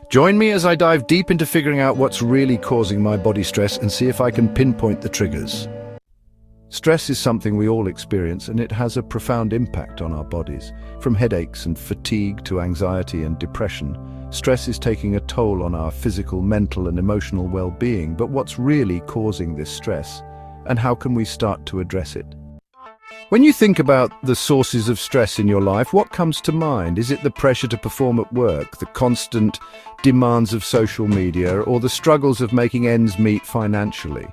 Join me as I dive deep into figuring out what's really causing my body stress and see if I can pinpoint the triggers. Stress is something we all experience, and it has a profound impact on our bodies. From headaches and fatigue to anxiety and depression, stress is taking a toll on our physical, mental, and emotional well-being. But what's really causing this stress, and how can we start to address it? When you think about the sources of stress in your life, what comes to mind? Is it the pressure to perform at work, the constant demands of social media, or the struggles of making ends meet financially?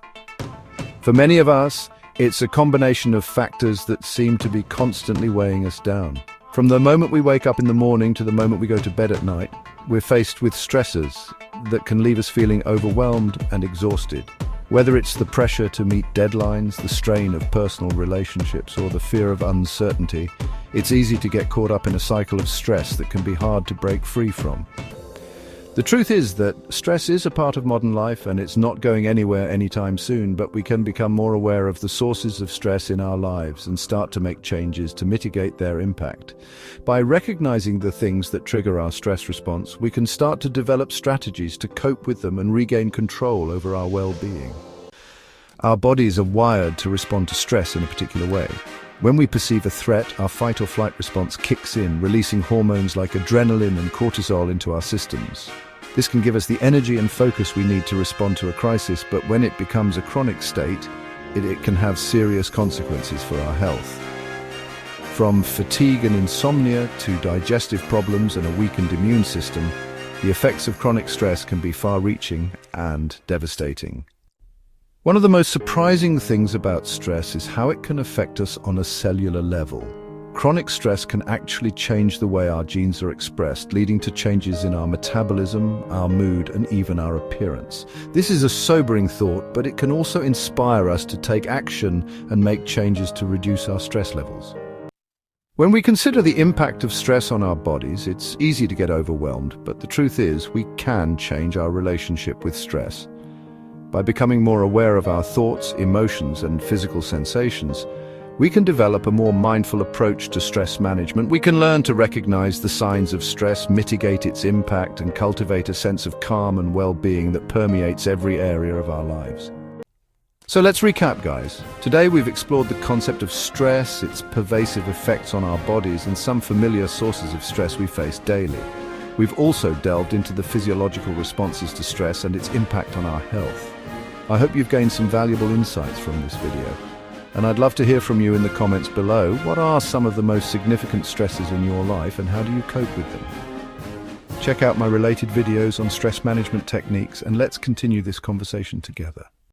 For many of us, it's a combination of factors that seem to be constantly weighing us down. From the moment we wake up in the morning to the moment we go to bed at night, we're faced with stressors that can leave us feeling overwhelmed and exhausted. Whether it's the pressure to meet deadlines, the strain of personal relationships, or the fear of uncertainty, it's easy to get caught up in a cycle of stress that can be hard to break free from. The truth is that stress is a part of modern life, and it's not going anywhere anytime soon, but we can become more aware of the sources of stress in our lives and start to make changes to mitigate their impact. By recognizing the things that trigger our stress response, we can start to develop strategies to cope with them and regain control over our well-being. Our bodies are wired to respond to stress in a particular way. When we perceive a threat, our fight or flight response kicks in, releasing hormones like adrenaline and cortisol into our systems. This can give us the energy and focus we need to respond to a crisis, but when it becomes a chronic state, it can have serious consequences for our health. From fatigue and insomnia to digestive problems and a weakened immune system, the effects of chronic stress can be far-reaching and devastating. One of the most surprising things about stress is how it can affect us on a cellular level. Chronic stress can actually change the way our genes are expressed, leading to changes in our metabolism, our mood, and even our appearance. This is a sobering thought, but it can also inspire us to take action and make changes to reduce our stress levels. When we consider the impact of stress on our bodies, it's easy to get overwhelmed, but the truth is we can change our relationship with stress. By becoming more aware of our thoughts, emotions, and physical sensations, we can develop a more mindful approach to stress management. We can learn to recognize the signs of stress, mitigate its impact, and cultivate a sense of calm and well-being that permeates every area of our lives. So let's recap, guys. Today we've explored the concept of stress, its pervasive effects on our bodies, and some familiar sources of stress we face daily. We've also delved into the physiological responses to stress and its impact on our health. I hope you've gained some valuable insights from this video. And I'd love to hear from you in the comments below. What are some of the most significant stresses in your life, and how do you cope with them? Check out my related videos on stress management techniques, and let's continue this conversation together.